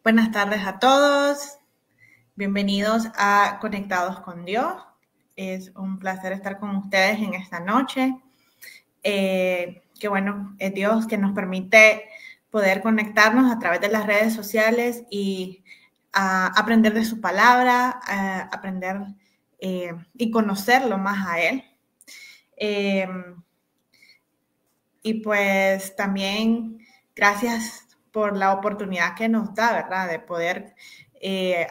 Buenas tardes a todos. Bienvenidos a Conectados con Dios. Es un placer estar con ustedes en esta noche. Qué bueno es Dios que nos permite poder conectarnos a través de las redes sociales y aprender de su palabra, aprender y conocerlo más a Él. Y pues también gracias por la oportunidad que nos da, ¿verdad? De poder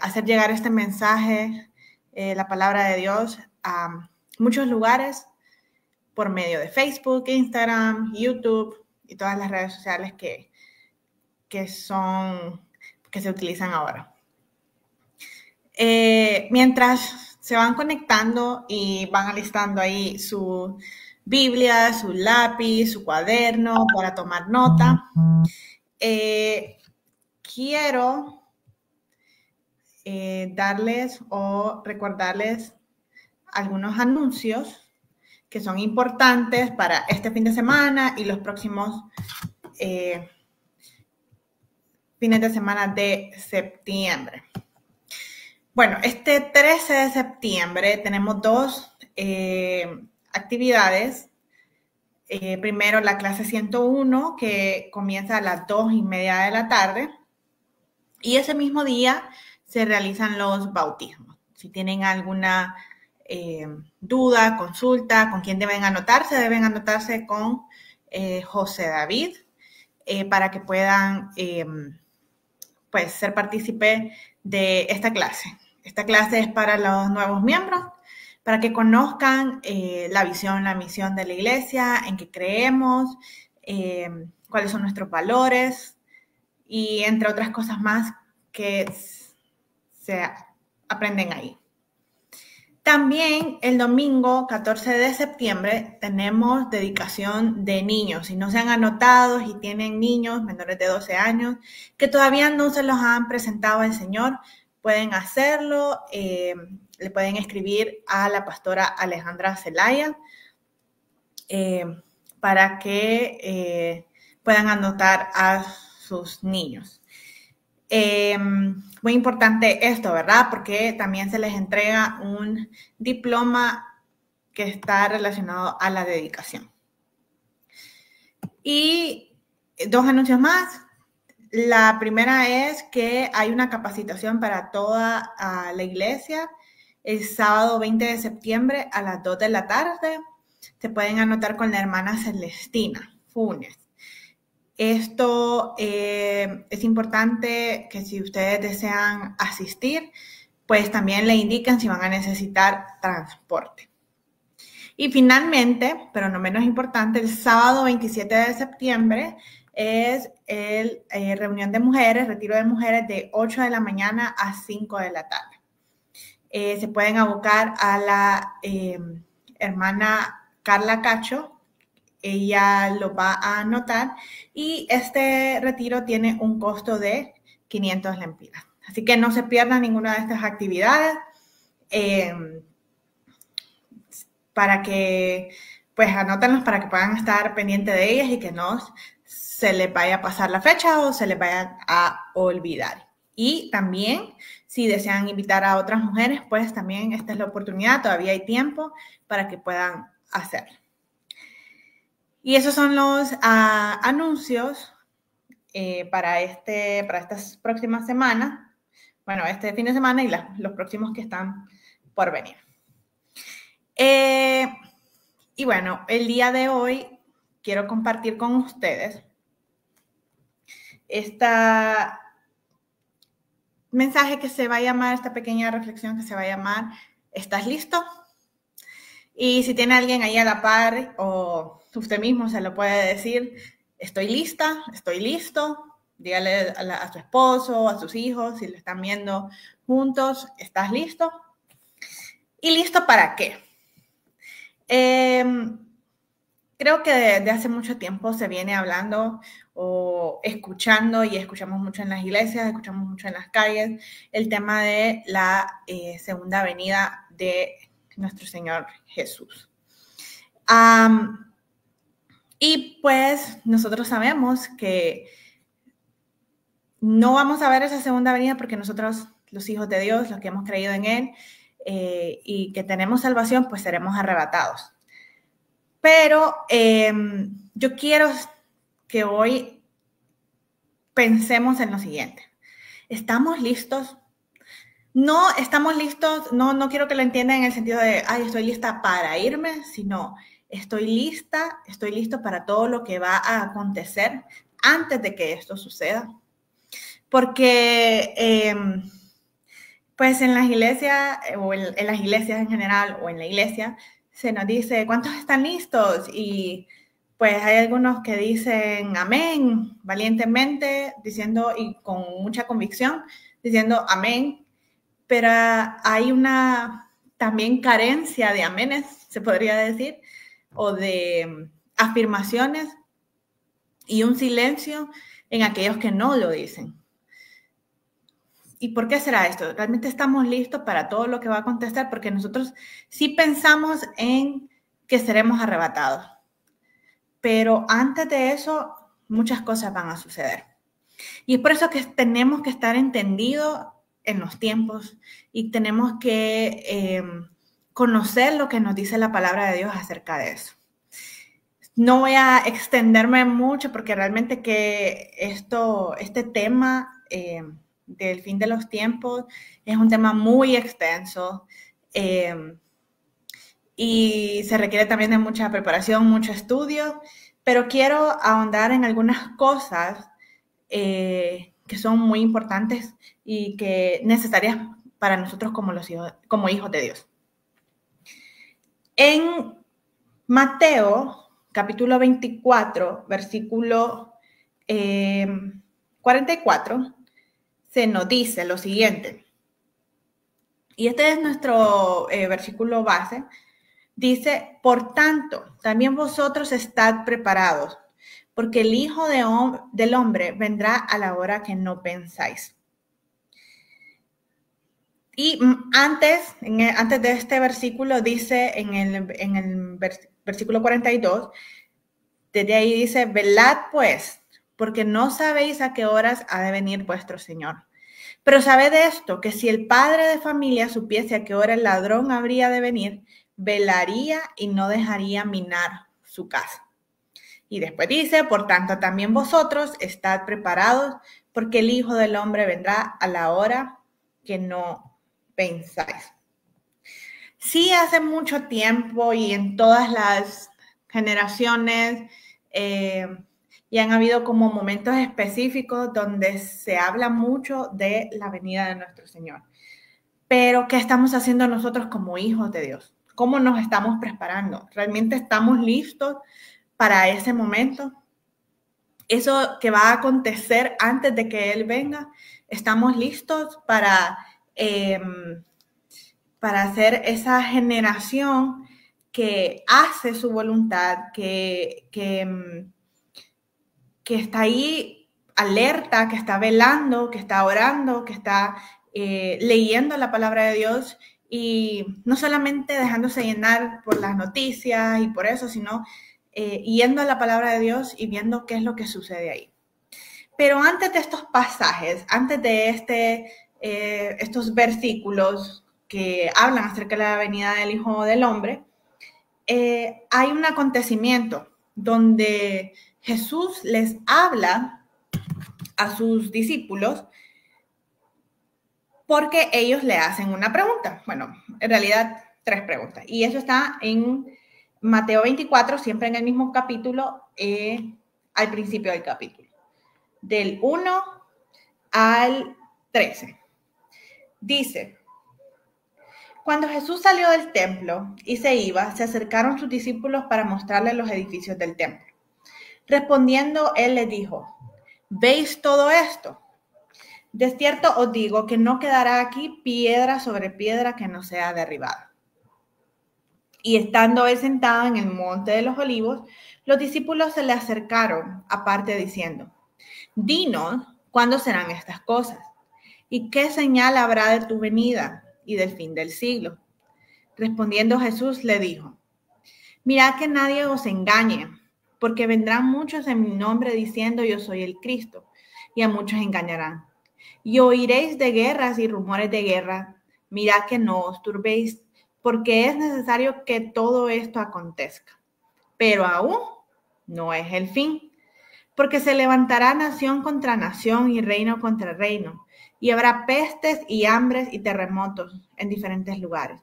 hacer llegar este mensaje, la palabra de Dios, a muchos lugares por medio de Facebook, Instagram, YouTube y todas las redes sociales que se utilizan ahora. Mientras se van conectando y van alistando ahí su Biblia, su lápiz, su cuaderno para tomar nota, quiero darles o recordarles algunos anuncios que son importantes para este fin de semana y los próximos fines de semana de septiembre. Bueno, este 13 de septiembre tenemos dos actividades. Primero la clase 101, que comienza a las 2:30 de la tarde. Y ese mismo día se realizan los bautismos. Si tienen alguna duda, consulta, con quién deben anotarse con José David para que puedan pues ser partícipe de esta clase. Esta clase es para los nuevos miembros, para que conozcan la visión, la misión de la iglesia, en qué creemos, cuáles son nuestros valores y entre otras cosas más que se aprenden ahí. También el domingo 14 de septiembre tenemos dedicación de niños. Si no se han anotado y tienen niños menores de 12 años que todavía no se los han presentado al Señor, pueden hacerlo. Le pueden escribir a la pastora Alejandra Zelaya para que puedan anotar a sus niños. Muy importante esto, ¿verdad? Porque también se les entrega un diploma que está relacionado a la dedicación. Y dos anuncios más. La primera es que hay una capacitación para toda la iglesia el sábado 20 de septiembre a las 2 de la tarde. Se pueden anotar con la hermana Celestina Funes. Esto es importante que si ustedes desean asistir, pues también le indican si van a necesitar transporte. Y finalmente, pero no menos importante, el sábado 27 de septiembre es el reunión de mujeres, retiro de mujeres de 8 de la mañana a 5 de la tarde. Se pueden abocar a la hermana Carla Cacho. Ella lo va a anotar y este retiro tiene un costo de 500 lempiras. Así que no se pierdan ninguna de estas actividades para que, pues anótenlas para que puedan estar pendientes de ellas y que no se les vaya a pasar la fecha o se les vaya a olvidar. Y también, si desean invitar a otras mujeres, pues también esta es la oportunidad, todavía hay tiempo para que puedan hacerlo. Y esos son los anuncios para estas próximas semanas. Bueno, este fin de semana y los próximos que están por venir. Y bueno, el día de hoy quiero compartir con ustedes este mensaje que se va a llamar, esta pequeña reflexión que se va a llamar ¿Estás listo? Y si tiene alguien ahí a la par o usted mismo se lo puede decir, estoy lista, estoy listo. Dígale a su esposo, a sus hijos, si lo están viendo juntos, ¿estás listo? ¿Y listo para qué? Creo que desde hace mucho tiempo se viene hablando o escuchando, y escuchamos mucho en las iglesias, escuchamos mucho en las calles, el tema de la segunda venida de nuestro Señor Jesús. Y pues nosotros sabemos que no vamos a ver esa segunda venida porque nosotros, los hijos de Dios, los que hemos creído en Él y que tenemos salvación, pues seremos arrebatados. Pero yo quiero que hoy pensemos en lo siguiente. ¿Estamos listos? No estamos listos, no quiero que lo entiendan en el sentido de, ay, estoy lista para irme, sino estoy listo para todo lo que va a acontecer antes de que esto suceda. Porque, pues en las iglesias, o en las iglesias en general, o en la iglesia, se nos dice, ¿cuántos están listos? Y pues hay algunos que dicen amén, valientemente, diciendo y con mucha convicción, diciendo amén. Pero hay una también carencia de amenes, se podría decir, o de afirmaciones y un silencio en aquellos que no lo dicen. ¿Y por qué será esto? ¿Realmente estamos listos para todo lo que va a acontecer? Porque nosotros sí pensamos en que seremos arrebatados. Pero antes de eso, muchas cosas van a suceder. Y es por eso que tenemos que estar entendidos en los tiempos y tenemos que conocer lo que nos dice la palabra de Dios acerca de eso. No voy a extenderme mucho porque realmente que este tema del fin de los tiempos es un tema muy extenso y se requiere también de mucha preparación, mucho estudio, pero quiero ahondar en algunas cosas que son muy importantes y que necesarias para nosotros como hijos de Dios. En Mateo, capítulo 24, versículo 44, se nos dice lo siguiente. Y este es nuestro versículo base. Dice, por tanto, también vosotros estad preparados, porque el Hijo del Hombre vendrá a la hora que no pensáis. Y antes de este versículo dice en el versículo 42, desde ahí dice, velad pues, porque no sabéis a qué horas ha de venir vuestro Señor. Pero sabed esto, que si el padre de familia supiese a qué hora el ladrón habría de venir, velaría y no dejaría minar su casa. Y después dice, por tanto, también vosotros estad preparados, porque el Hijo del Hombre vendrá a la hora que no pensáis. Sí, hace mucho tiempo y en todas las generaciones, y han habido como momentos específicos donde se habla mucho de la venida de nuestro Señor. Pero, ¿qué estamos haciendo nosotros como hijos de Dios? ¿Cómo nos estamos preparando? ¿Realmente estamos listos para ese momento? Eso que va a acontecer antes de que Él venga, ¿estamos listos para ser esa generación que hace su voluntad, que está ahí alerta, que está velando, que está orando, que está leyendo la palabra de Dios y no solamente dejándose llenar por las noticias y por eso, sino yendo a la palabra de Dios y viendo qué es lo que sucede ahí? Pero antes de estos pasajes, antes de estos versículos que hablan acerca de la venida del Hijo del Hombre, hay un acontecimiento donde Jesús les habla a sus discípulos porque ellos le hacen una pregunta. Bueno, en realidad 3 preguntas. Y eso está en Mateo 24, siempre en el mismo capítulo, al principio del capítulo, del 1 al 13. Dice, cuando Jesús salió del templo y se iba, se acercaron sus discípulos para mostrarle los edificios del templo. Respondiendo, él les dijo, ¿veis todo esto? De cierto os digo que no quedará aquí piedra sobre piedra que no sea derribada. Y estando él sentado en el monte de los olivos, los discípulos se le acercaron aparte diciendo, dinos, ¿cuándo serán estas cosas? ¿Y qué señal habrá de tu venida y del fin del siglo? Respondiendo Jesús le dijo, mirad que nadie os engañe, porque vendrán muchos en mi nombre diciendo yo soy el Cristo, y a muchos engañarán. Y oiréis de guerras y rumores de guerra. Mirad que no os turbéis, porque es necesario que todo esto acontezca. Pero aún no es el fin, porque se levantará nación contra nación y reino contra reino, y habrá pestes y hambres y terremotos en diferentes lugares.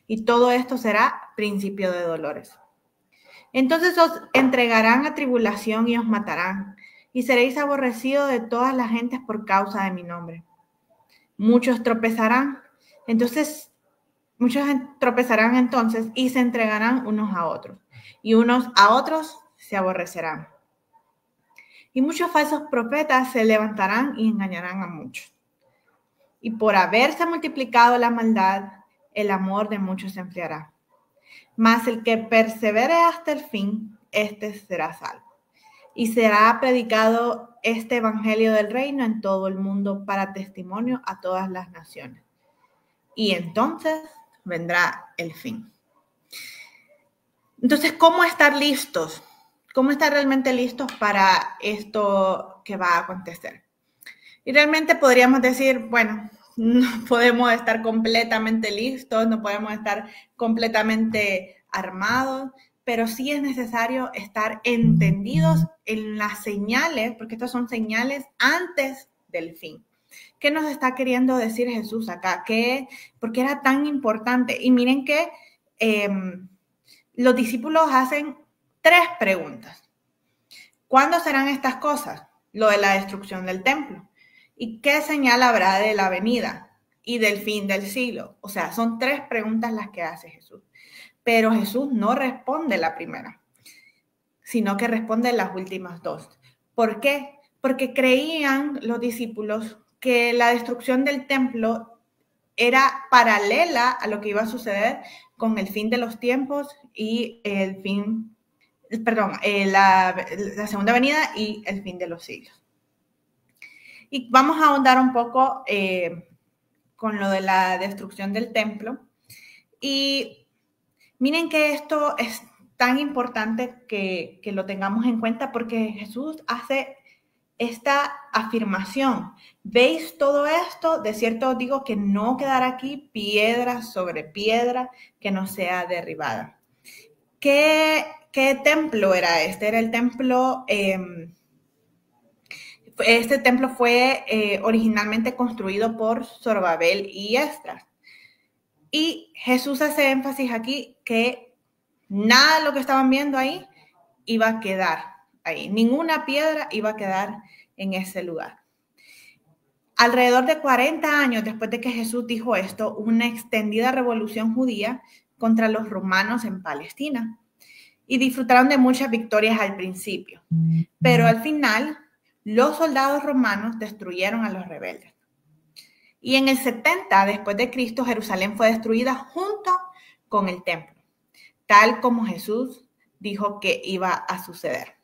Y todo esto será principio de dolores. Entonces os entregarán a tribulación y os matarán, y seréis aborrecidos de todas las gentes por causa de mi nombre. Muchos tropezarán entonces y se entregarán unos a otros, y unos a otros se aborrecerán. Y muchos falsos profetas se levantarán y engañarán a muchos. Y por haberse multiplicado la maldad, el amor de muchos se enfriará. Mas el que persevere hasta el fin, este será salvo. Y será predicado este evangelio del reino en todo el mundo para testimonio a todas las naciones. Y entonces vendrá el fin. Entonces, ¿cómo estar listos? ¿Cómo estar realmente listos para esto que va a acontecer? Y realmente podríamos decir, bueno, no podemos estar completamente listos, no podemos estar completamente armados, pero sí es necesario estar entendidos en las señales, porque estas son señales antes del fin. ¿Qué nos está queriendo decir Jesús acá? ¿Por qué era tan importante? Y miren que los discípulos hacen 3 preguntas. ¿Cuándo serán estas cosas? Lo de la destrucción del templo. ¿Y qué señal habrá de la venida y del fin del siglo? O sea, son 3 preguntas las que hace Jesús. Pero Jesús no responde la primera, sino que responde las últimas 2. ¿Por qué? Porque creían los discípulos que la destrucción del templo era paralela a lo que iba a suceder con el fin de los tiempos y la segunda venida y el fin de los siglos. Y vamos a ahondar un poco con lo de la destrucción del templo. Y miren que esto es tan importante que lo tengamos en cuenta porque Jesús hace esta afirmación. ¿Veis todo esto? De cierto os digo que no quedará aquí piedra sobre piedra que no sea derribada. ¿Qué templo era este? Era el templo... Este templo fue originalmente construido por Zorobabel y Esdras. Y Jesús hace énfasis aquí que nada de lo que estaban viendo ahí iba a quedar ahí. Ninguna piedra iba a quedar en ese lugar. Alrededor de 40 años después de que Jesús dijo esto, hubo una extendida revolución judía contra los romanos en Palestina. Y disfrutaron de muchas victorias al principio. Pero al final, los soldados romanos destruyeron a los rebeldes. Y en el 70 después de Cristo, Jerusalén fue destruida junto con el templo, tal como Jesús dijo que iba a suceder.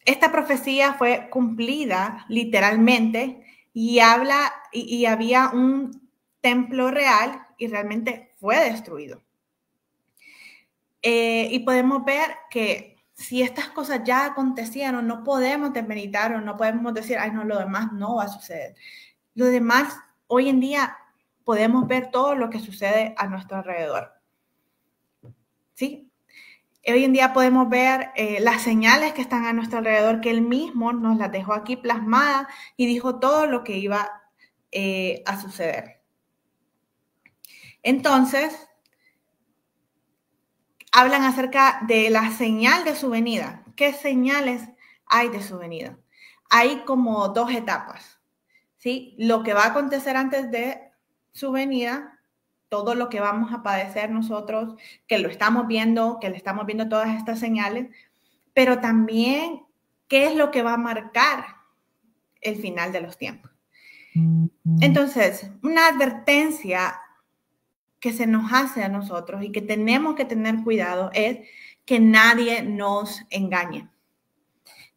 Esta profecía fue cumplida literalmente y había un templo real y realmente fue destruido. Y podemos ver que si estas cosas ya acontecieron, no podemos desmeritar o no podemos decir, ay, no, lo demás no va a suceder. Lo demás, hoy en día, podemos ver todo lo que sucede a nuestro alrededor. ¿Sí? Hoy en día podemos ver las señales que están a nuestro alrededor, que Él mismo nos las dejó aquí plasmadas y dijo todo lo que iba a suceder. Entonces, hablan acerca de la señal de su venida. ¿Qué señales hay de su venida? Hay como 2 etapas, ¿sí? Lo que va a acontecer antes de su venida, todo lo que vamos a padecer nosotros, que lo estamos viendo, que le estamos viendo todas estas señales, pero también qué es lo que va a marcar el final de los tiempos. Entonces, una advertencia que se nos hace a nosotros y que tenemos que tener cuidado es que nadie nos engañe.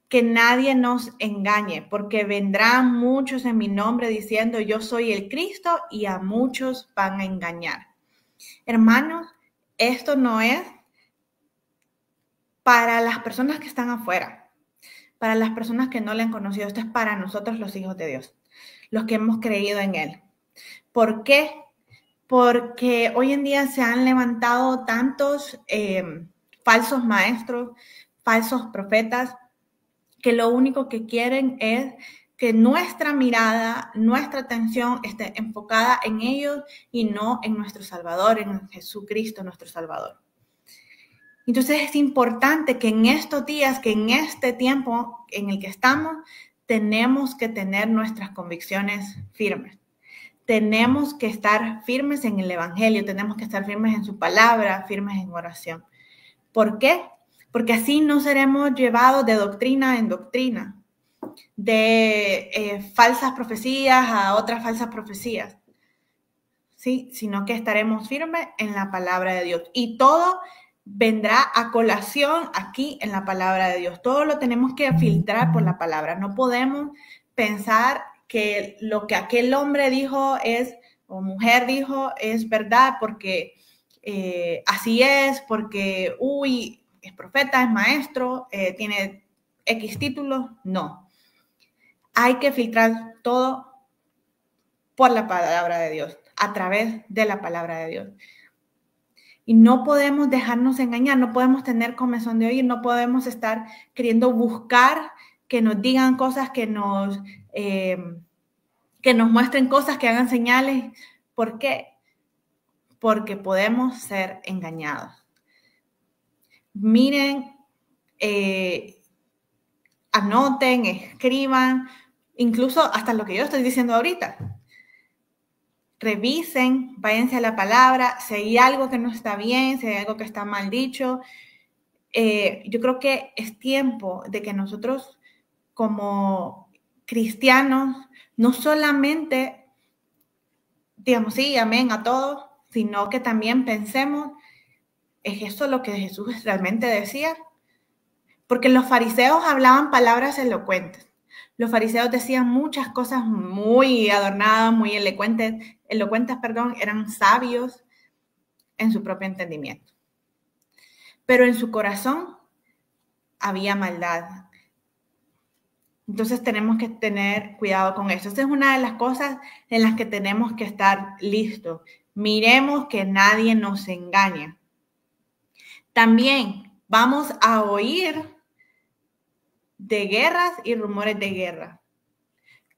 Que nadie nos engañe, porque vendrán muchos en mi nombre diciendo yo soy el Cristo y a muchos van a engañar. Hermanos, esto no es para las personas que están afuera. Para las personas que no le han conocido, esto es para nosotros los hijos de Dios, los que hemos creído en Él. ¿Por qué? Porque hoy en día se han levantado tantos falsos maestros, falsos profetas, que lo único que quieren es que nuestra mirada, nuestra atención esté enfocada en ellos y no en nuestro Salvador, en Jesucristo, nuestro Salvador. Entonces es importante que en estos días, que en este tiempo en el que estamos, tenemos que tener nuestras convicciones firmes. Tenemos que estar firmes en el Evangelio, tenemos que estar firmes en su palabra, firmes en oración. ¿Por qué? Porque así no seremos llevados de doctrina en doctrina, de falsas profecías a otras falsas profecías, ¿sí? Sino que estaremos firmes en la palabra de Dios. Y todo vendrá a colación aquí en la palabra de Dios. Todo lo tenemos que filtrar por la palabra. No podemos pensar que lo que aquel hombre dijo es, o mujer dijo, es verdad porque así es, porque, es profeta, es maestro, tiene X títulos. No. Hay que filtrar todo por la palabra de Dios, a través de la palabra de Dios. Y no podemos dejarnos engañar, no podemos tener comezón de oír, no podemos estar queriendo buscar que nos digan cosas, que nos muestren cosas, que hagan señales. ¿Por qué? Porque podemos ser engañados. Miren, anoten, escriban, incluso hasta lo que yo estoy diciendo ahorita. Revisen, váyanse a la palabra, si hay algo que no está bien, si hay algo que está mal dicho. Yo creo que es tiempo de que nosotros como cristianos no solamente digamos sí, amén a todo, sino que también pensemos, ¿es esto lo que Jesús realmente decía? Porque los fariseos hablaban palabras elocuentes. Los fariseos decían muchas cosas muy adornadas, muy elocuentes, eran sabios en su propio entendimiento. Pero en su corazón había maldad. Entonces tenemos que tener cuidado con eso. Esa es una de las cosas en las que tenemos que estar listos. Miremos que nadie nos engañe. También vamos a oír de guerras y rumores de guerra.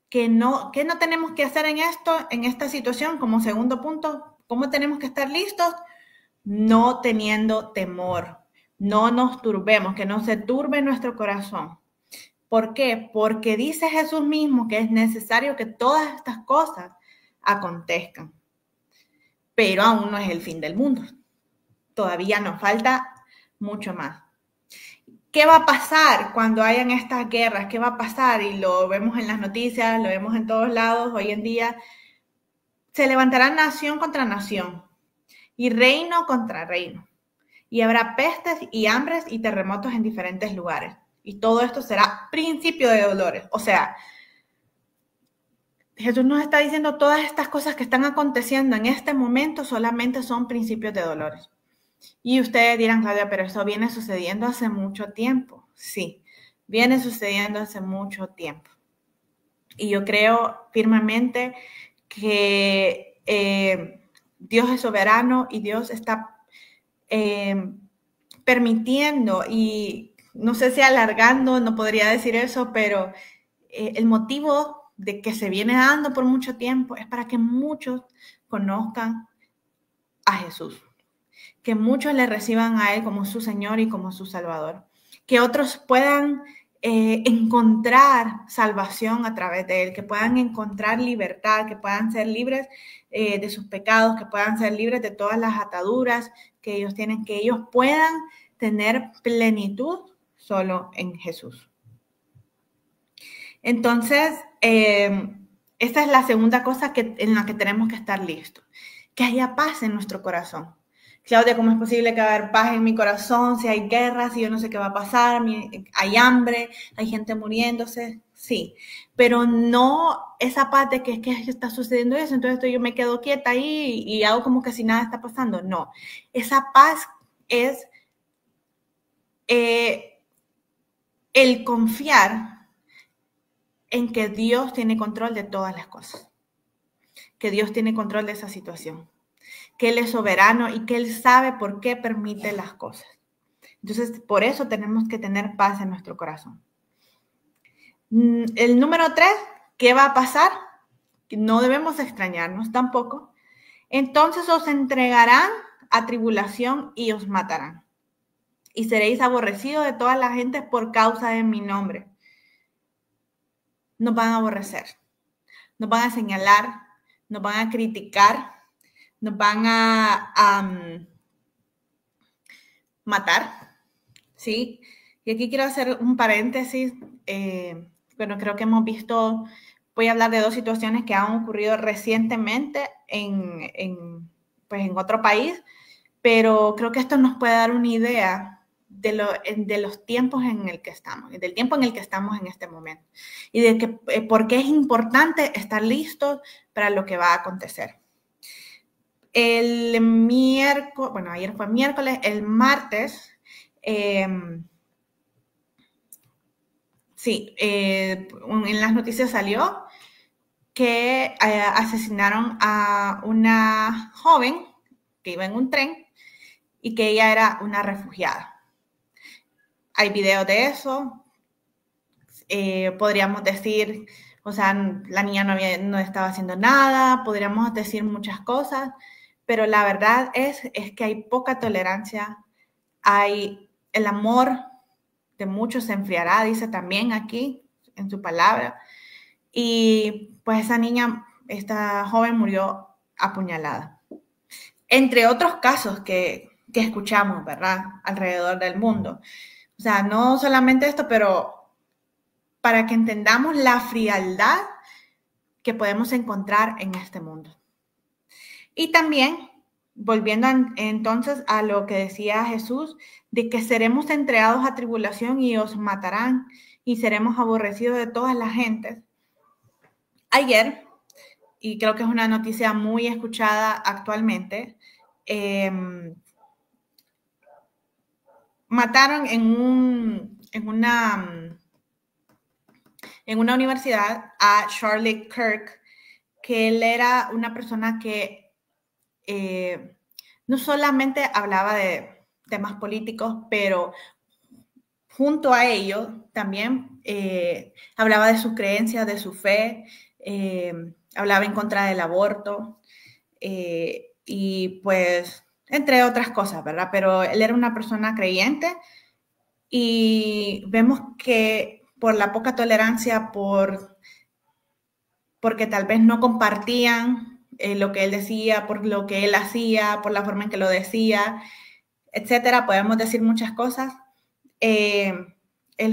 ¿Qué no tenemos que hacer en esta situación? Como segundo punto, ¿cómo tenemos que estar listos? No teniendo temor. No nos turbemos, que no se turbe nuestro corazón. ¿Por qué? Porque dice Jesús mismo que es necesario que todas estas cosas acontezcan. Pero aún no es el fin del mundo. Todavía nos falta mucho más. ¿Qué va a pasar cuando hayan estas guerras? ¿Qué va a pasar? Y lo vemos en las noticias, lo vemos en todos lados hoy en día. Se levantará nación contra nación y reino contra reino. Y habrá pestes y hambres y terremotos en diferentes lugares. Y todo esto será principio de dolores. O sea, Jesús nos está diciendo todas estas cosas que están aconteciendo en este momento solamente son principios de dolores. Y ustedes dirán, Claudia, pero eso viene sucediendo hace mucho tiempo. Sí, viene sucediendo hace mucho tiempo. Y yo creo firmemente que Dios es soberano y Dios está permitiendo y no sé si alargando, no podría decir eso, pero el motivo de que se viene dando por mucho tiempo es para que muchos conozcan a Jesús, que muchos le reciban a Él como su Señor y como su Salvador, que otros puedan encontrar salvación a través de Él, que puedan encontrar libertad, que puedan ser libres de sus pecados, que puedan ser libres de todas las ataduras que ellos tienen, que ellos puedan tener plenitud solo en Jesús. Entonces, esta es la segunda cosa en la que tenemos que estar listos, que haya paz en nuestro corazón. Claudia, ¿cómo es posible que haya paz en mi corazón si hay guerras, si yo no sé qué va a pasar, hay hambre, hay gente muriéndose? Sí, pero no esa paz de que es que está sucediendo eso, entonces yo me quedo quieta ahí y hago como que si nada está pasando. No, el confiar en que Dios tiene control de todas las cosas, que Dios tiene control de esa situación, que Él es soberano y que Él sabe por qué permite las cosas. Entonces, por eso tenemos que tener paz en nuestro corazón. El número 3, ¿qué va a pasar? No debemos extrañarnos tampoco. Entonces os entregarán a tribulación y os matarán. Y seréis aborrecidos de toda la gente por causa de mi nombre. Nos van a aborrecer, nos van a señalar, nos van a criticar, nos van a matar, ¿sí? Y aquí quiero hacer un paréntesis. Bueno, creo que hemos visto, voy a hablar de 2 situaciones que han ocurrido recientemente en otro país, pero creo que esto nos puede dar una idea de los tiempos en el que estamos, del tiempo en el que estamos en este momento, y de que por qué es importante estar listos para lo que va a acontecer. El miércoles, bueno, ayer fue miércoles, el martes, en las noticias salió que asesinaron a una joven que iba en un tren y que ella era una refugiada. Hay videos de eso. Podríamos decir, o sea, la niña no estaba haciendo nada, podríamos decir muchas cosas, pero la verdad es que hay poca tolerancia, el amor de muchos se enfriará, dice también aquí en su palabra, y pues esta joven murió apuñalada. Entre otros casos que escuchamos, ¿verdad? Alrededor del mundo. O sea, no solamente esto, pero para que entendamos la frialdad que podemos encontrar en este mundo. Y también, volviendo entonces a lo que decía Jesús, de que seremos entregados a tribulación y os matarán y seremos aborrecidos de todas las gentes. Ayer, y creo que es una noticia muy escuchada actualmente, mataron en una universidad a Charlie Kirk, que él era una persona que no solamente hablaba de temas políticos, pero junto a ello también hablaba de sus creencias, de su fe, hablaba en contra del aborto y pues entre otras cosas, ¿verdad? Pero él era una persona creyente y vemos que por la poca tolerancia, porque tal vez no compartían lo que él decía, por lo que él hacía, por la forma en que lo decía, etcétera, podemos decir muchas cosas. Él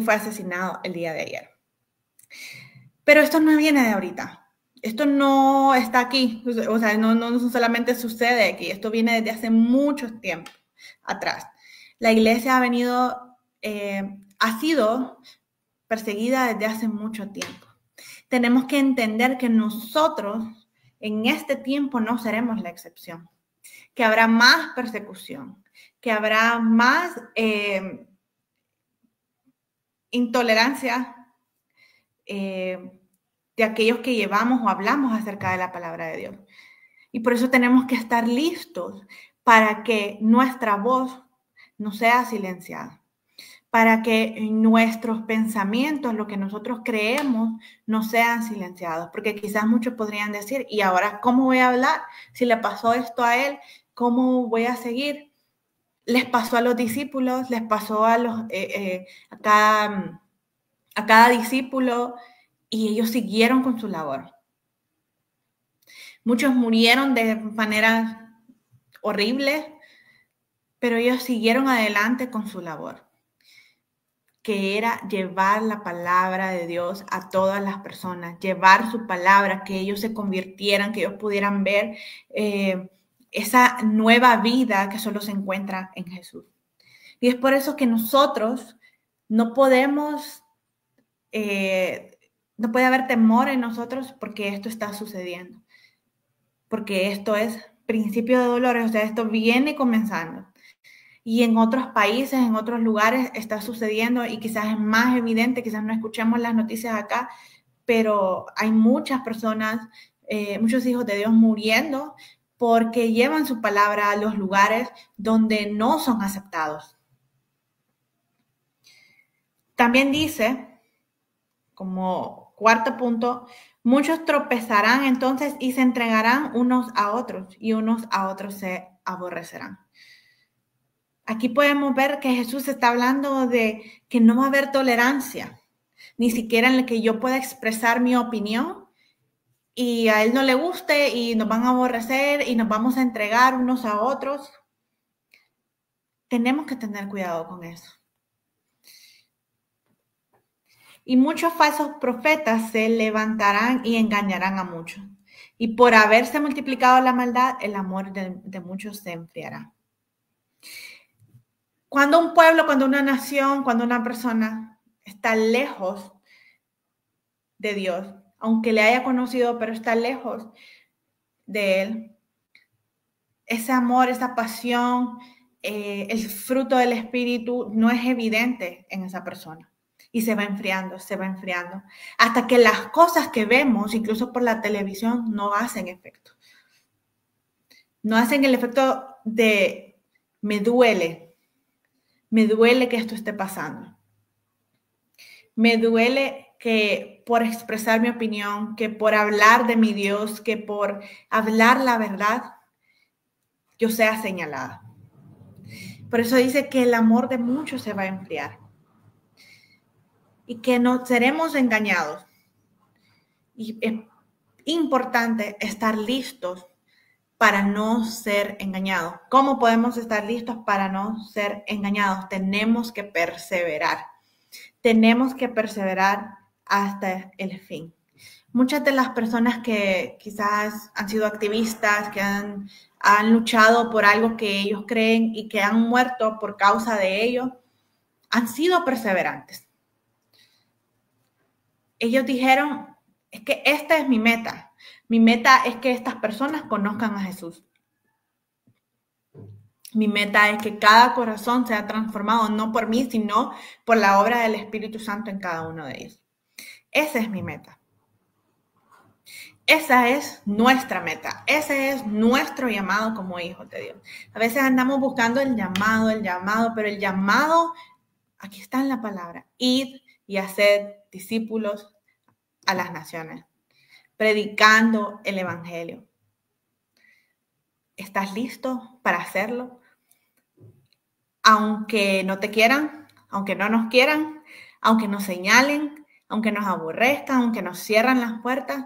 fue asesinado el día de ayer. Pero esto no viene de ahorita. Esto no está aquí, o sea, no solamente sucede aquí, esto viene desde hace mucho tiempo atrás. La iglesia ha sido perseguida desde hace mucho tiempo. Tenemos que entender que nosotros en este tiempo no seremos la excepción, que habrá más persecución, que habrá más intolerancia de aquellos que llevamos o hablamos acerca de la palabra de Dios. Y por eso tenemos que estar listos para que nuestra voz no sea silenciada, para que nuestros pensamientos, lo que nosotros creemos, no sean silenciados. Porque quizás muchos podrían decir, ¿y ahora cómo voy a hablar? Si le pasó esto a él, ¿cómo voy a seguir? Les pasó a los discípulos, les pasó a cada discípulo, y ellos siguieron con su labor. Muchos murieron de maneras horribles, pero ellos siguieron adelante con su labor, que era llevar la palabra de Dios a todas las personas, llevar su palabra, que ellos se convirtieran, que ellos pudieran ver esa nueva vida que solo se encuentra en Jesús. Y es por eso que nosotros no podemos... no puede haber temor en nosotros porque esto está sucediendo. Porque esto es principio de dolores, o sea, esto viene comenzando. Y en otros países, en otros lugares está sucediendo y quizás es más evidente, quizás no escuchemos las noticias acá, pero hay muchas personas, muchos hijos de Dios muriendo porque llevan su palabra a los lugares donde no son aceptados. También dice, como cuarto punto, muchos tropezarán entonces y se entregarán unos a otros y unos a otros se aborrecerán. Aquí podemos ver que Jesús está hablando de que no va a haber tolerancia, ni siquiera en la que yo pueda expresar mi opinión y a él no le guste y nos van a aborrecer y nos vamos a entregar unos a otros. Tenemos que tener cuidado con eso. Y muchos falsos profetas se levantarán y engañarán a muchos. Y por haberse multiplicado la maldad, el amor de muchos se enfriará. Cuando un pueblo, cuando una nación, cuando una persona está lejos de Dios, aunque le haya conocido, pero está lejos de Él, ese amor, esa pasión, el fruto del Espíritu no es evidente en esa persona. Y se va enfriando, hasta que las cosas que vemos, incluso por la televisión, no hacen efecto. No hacen el efecto de me duele que esto esté pasando. Me duele que por expresar mi opinión, que por hablar de mi Dios, que por hablar la verdad, yo sea señalada. Por eso dice que el amor de muchos se va a enfriar y que no seremos engañados. Y es importante estar listos para no ser engañados. ¿Cómo podemos estar listos para no ser engañados? Tenemos que perseverar. Tenemos que perseverar hasta el fin. Muchas de las personas que quizás han sido activistas, que han luchado por algo que ellos creen y que han muerto por causa de ello, han sido perseverantes. Ellos dijeron, es que esta es mi meta. Mi meta es que estas personas conozcan a Jesús. Mi meta es que cada corazón sea transformado, no por mí, sino por la obra del Espíritu Santo en cada uno de ellos. Esa es mi meta. Esa es nuestra meta. Ese es nuestro llamado como hijos de Dios. A veces andamos buscando el llamado, pero el llamado, aquí está en la palabra, id y haced discípulos a las naciones, predicando el evangelio. ¿Estás listo para hacerlo? Aunque no te quieran, aunque no nos quieran, aunque nos señalen, aunque nos aborrezcan, aunque nos cierran las puertas,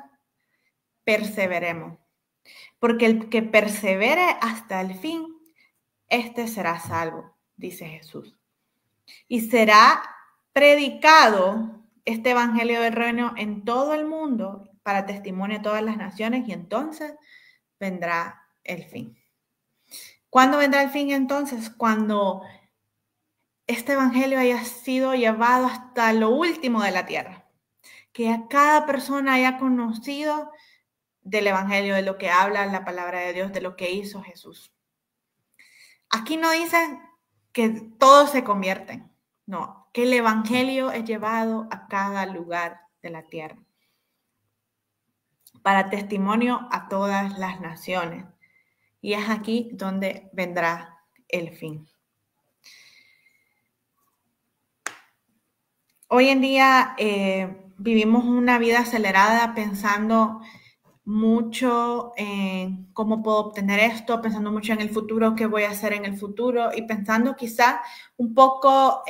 perseveremos. Porque el que persevere hasta el fin, este será salvo, dice Jesús. Y será predicado este evangelio del reino en todo el mundo para testimonio a todas las naciones y entonces vendrá el fin. ¿Cuándo vendrá el fin entonces? Cuando este evangelio haya sido llevado hasta lo último de la tierra. Que a cada persona haya conocido del evangelio, de lo que habla la palabra de Dios, de lo que hizo Jesús. Aquí no dice que todos se convierten, no, que el evangelio es llevado a cada lugar de la tierra para testimonio a todas las naciones. Y es aquí donde vendrá el fin. Hoy en día vivimos una vida acelerada pensando mucho en cómo puedo obtener esto, pensando mucho en el futuro, qué voy a hacer en el futuro y pensando quizá un poco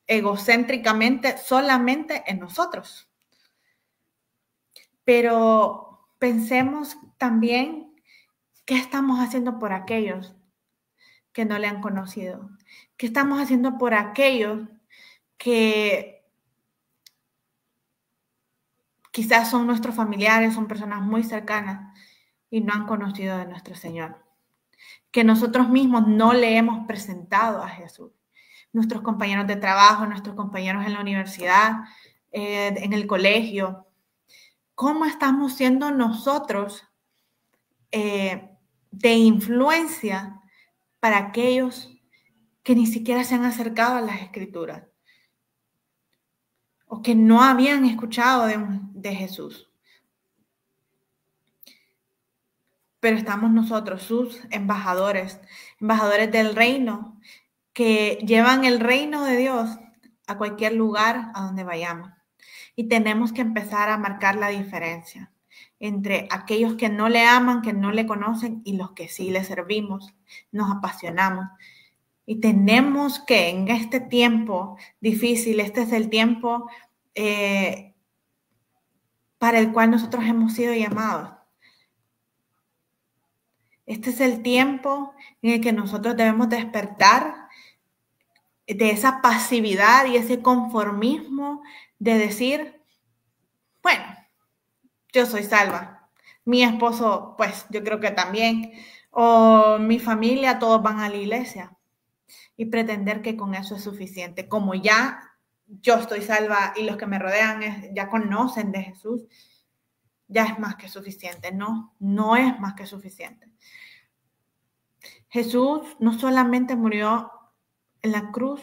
egocéntricamente solamente en nosotros. Pero pensemos también qué estamos haciendo por aquellos que no le han conocido, qué estamos haciendo por aquellos que quizás son nuestros familiares, son personas muy cercanas y no han conocido de nuestro Señor. Que nosotros mismos no le hemos presentado a Jesús. Nuestros compañeros de trabajo, nuestros compañeros en la universidad, en el colegio. ¿Cómo estamos siendo nosotros de influencia para aquellos que ni siquiera se han acercado a las Escrituras o que no habían escuchado de Jesús. Pero estamos nosotros, sus embajadores, embajadores del reino, que llevan el reino de Dios a cualquier lugar a donde vayamos. Y tenemos que empezar a marcar la diferencia entre aquellos que no le aman, que no le conocen, y los que sí le servimos, nos apasionamos. Y tenemos que en este tiempo difícil, este es el tiempo para el cual nosotros hemos sido llamados. Este es el tiempo en el que nosotros debemos despertar de esa pasividad y ese conformismo de decir, bueno, yo soy salva, mi esposo, pues yo creo que también, o mi familia, todos van a la iglesia, y pretender que con eso es suficiente. Como ya yo estoy salva y los que me rodean ya conocen de Jesús, ya es más que suficiente. No, no es más que suficiente. Jesús no solamente murió en la cruz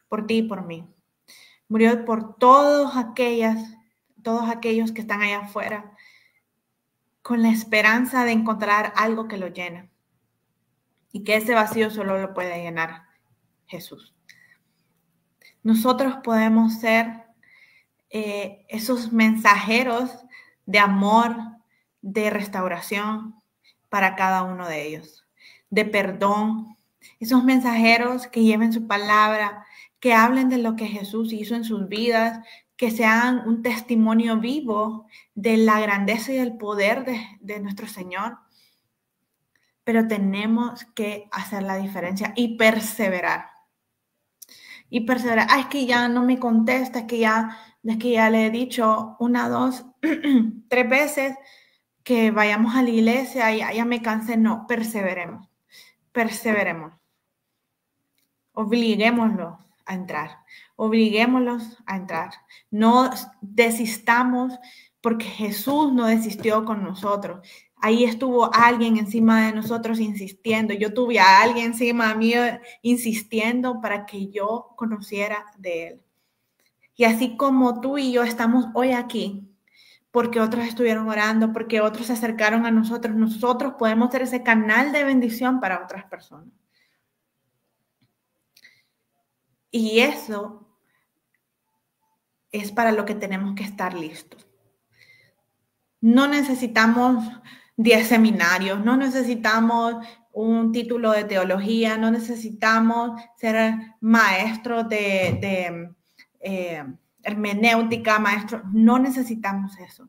por ti y por mí, murió por todos aquellos que están allá afuera, con la esperanza de encontrar algo que lo llene, y que ese vacío solo lo puede llenar Jesús. Nosotros podemos ser esos mensajeros de amor, de restauración para cada uno de ellos, de perdón, esos mensajeros que lleven su palabra, que hablen de lo que Jesús hizo en sus vidas, que sean un testimonio vivo de la grandeza y el poder de nuestro Señor. Pero tenemos que hacer la diferencia y perseverar. Y perseverar. Es que ya no me contesta, es que ya le he dicho 1, 2, 3 veces que vayamos a la iglesia y ya me cansé. No, perseveremos. Obliguémoslos a entrar. No desistamos, porque Jesús no desistió con nosotros. Ahí estuvo alguien encima de nosotros insistiendo. Yo tuve a alguien encima mío insistiendo para que yo conociera de Él. Y así como tú y yo estamos hoy aquí, porque otros estuvieron orando, porque otros se acercaron a nosotros, nosotros podemos ser ese canal de bendición para otras personas. Y eso es para lo que tenemos que estar listos. No necesitamos 10 seminarios, no necesitamos un título de teología, no necesitamos ser maestros de hermenéutica, maestros, no necesitamos eso.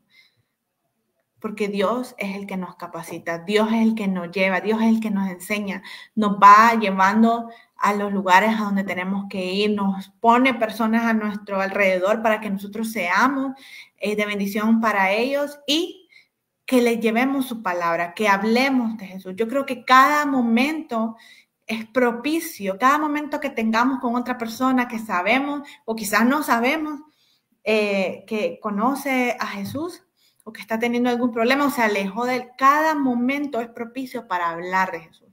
Porque Dios es el que nos capacita, Dios es el que nos lleva, Dios es el que nos enseña, nos va llevando a los lugares a donde tenemos que ir, nos pone personas a nuestro alrededor para que nosotros seamos de bendición para ellos y que les llevemos su palabra, que hablemos de Jesús. Yo creo que cada momento es propicio, cada momento que tengamos con otra persona que sabemos o quizás no sabemos que conoce a Jesús o que está teniendo algún problema o se alejó de él, cada momento es propicio para hablar de Jesús.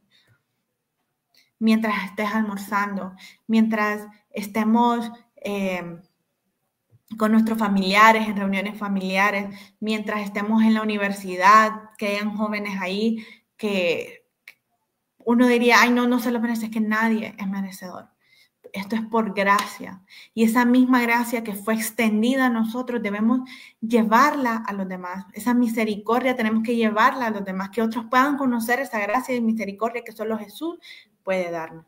Mientras estés almorzando, mientras estemos con nuestros familiares, en reuniones familiares, mientras estemos en la universidad, que hayan jóvenes ahí que uno diría, ay, no se lo merece, es que nadie es merecedor. Esto es por gracia. Y esa misma gracia que fue extendida a nosotros, debemos llevarla a los demás. Esa misericordia tenemos que llevarla a los demás, que otros puedan conocer esa gracia y misericordia que solo Jesús puede darnos.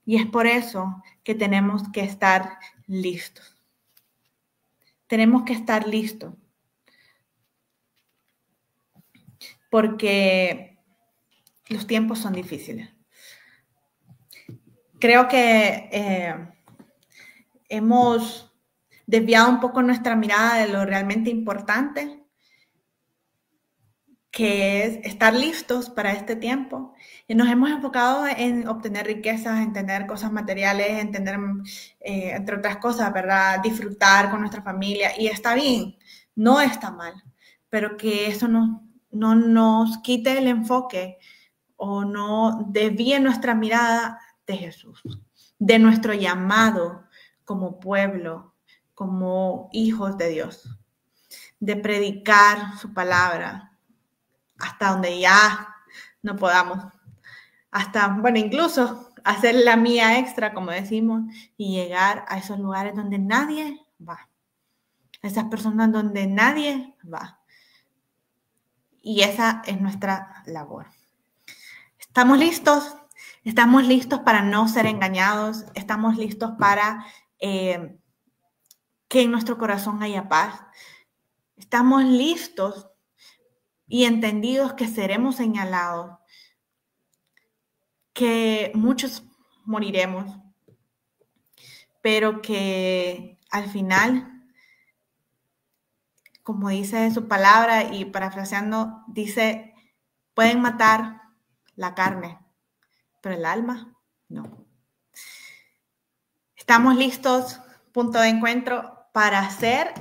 Y es por eso que tenemos que estar listos. Tenemos que estar listos. Porque los tiempos son difíciles. Creo que hemos desviado un poco nuestra mirada de lo realmente importante, que es estar listos para este tiempo. Y nos hemos enfocado en obtener riquezas, en tener cosas materiales, en tener, entre otras cosas, ¿verdad? Disfrutar con nuestra familia. Y está bien, no está mal, pero que eso no nos quite el enfoque o no desvíe nuestra mirada de Jesús, de nuestro llamado como pueblo, como hijos de Dios, de predicar su palabra hasta donde ya no podamos, hasta, bueno, incluso hacer la mía extra, como decimos, y llegar a esos lugares donde nadie va, a esas personas donde nadie va. Y esa es nuestra labor. ¿Estamos listos? Estamos listos para no ser engañados. Estamos listos para que en nuestro corazón haya paz. Estamos listos y entendidos que seremos señalados, que muchos moriremos, pero que al final, como dice su palabra y parafraseando, dice, pueden matar la carne, pero el alma no. Estamos listos, punto de encuentro, para ser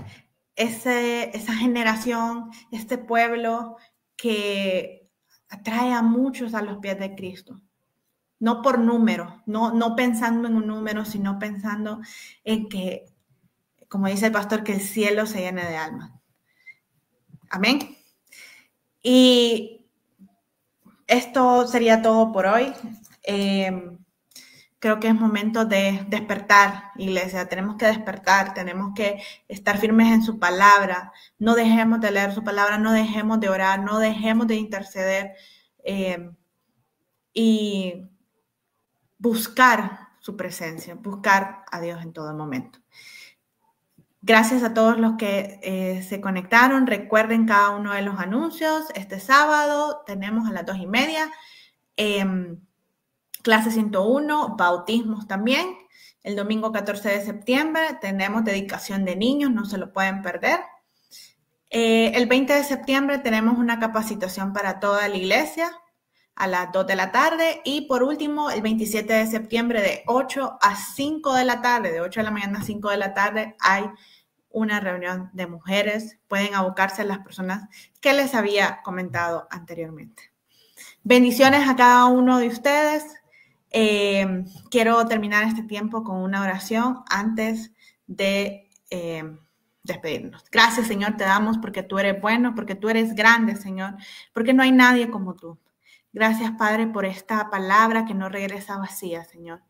esa generación, este pueblo que atrae a muchos a los pies de Cristo. No por número, no pensando en un número, sino pensando en que, como dice el pastor, que el cielo se llene de almas. Amén. Y esto sería todo por hoy. Creo que es momento de despertar, iglesia. Tenemos que despertar, tenemos que estar firmes en su palabra. No dejemos de leer su palabra, no dejemos de orar, no dejemos de interceder y buscar su presencia, buscar a Dios en todo momento. Gracias a todos los que se conectaron. Recuerden cada uno de los anuncios. Este sábado tenemos a las 2:30 clase 101, bautismos también. El domingo 14 de septiembre tenemos dedicación de niños, no se lo pueden perder. El 20 de septiembre tenemos una capacitación para toda la iglesia a las 2 de la tarde. Y por último, el 27 de septiembre de 8 a 5 de la tarde, de 8 de la mañana a 5 de la tarde, hay una reunión de mujeres. Pueden abocarse a las personas que les había comentado anteriormente. Bendiciones a cada uno de ustedes. Quiero terminar este tiempo con una oración antes de despedirnos. Gracias, Señor, te damos porque tú eres bueno, porque tú eres grande, Señor, porque no hay nadie como tú. Gracias, Padre, por esta palabra que no regresa vacía, Señor.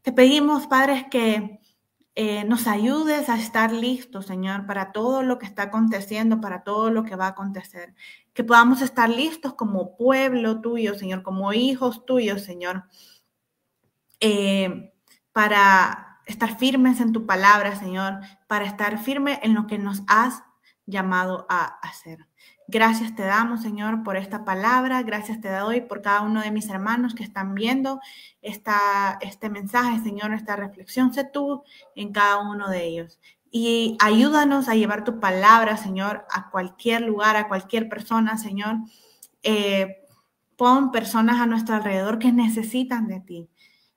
Te pedimos, Padre, que nos ayudes a estar listos, Señor, para todo lo que está aconteciendo, para todo lo que va a acontecer. Que podamos estar listos como pueblo tuyo, Señor, como hijos tuyos, Señor, para estar firmes en tu palabra, Señor, para estar firmes en lo que nos has llamado a hacer. Gracias te damos, Señor, por esta palabra. Gracias te doy por cada uno de mis hermanos que están viendo este mensaje, Señor, esta reflexión. Sé tú en cada uno de ellos. Y ayúdanos a llevar tu palabra, Señor, a cualquier lugar, a cualquier persona, Señor. Pon personas a nuestro alrededor que necesitan de ti.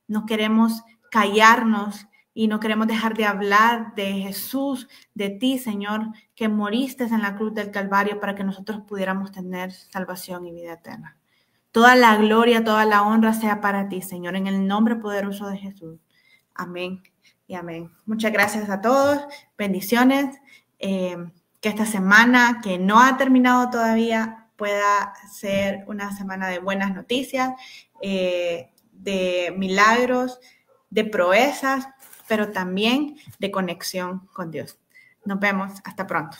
No queremos callarnos y no queremos dejar de hablar de Jesús, de ti, Señor, que moriste en la cruz del Calvario para que nosotros pudiéramos tener salvación y vida eterna. Toda la gloria, toda la honra sea para ti, Señor, en el nombre poderoso de Jesús. Amén y amén. Muchas gracias a todos. Bendiciones. Que esta semana, que no ha terminado todavía, pueda ser una semana de buenas noticias, de milagros, de proezas, pero también de conexión con Dios. Nos vemos. Hasta pronto.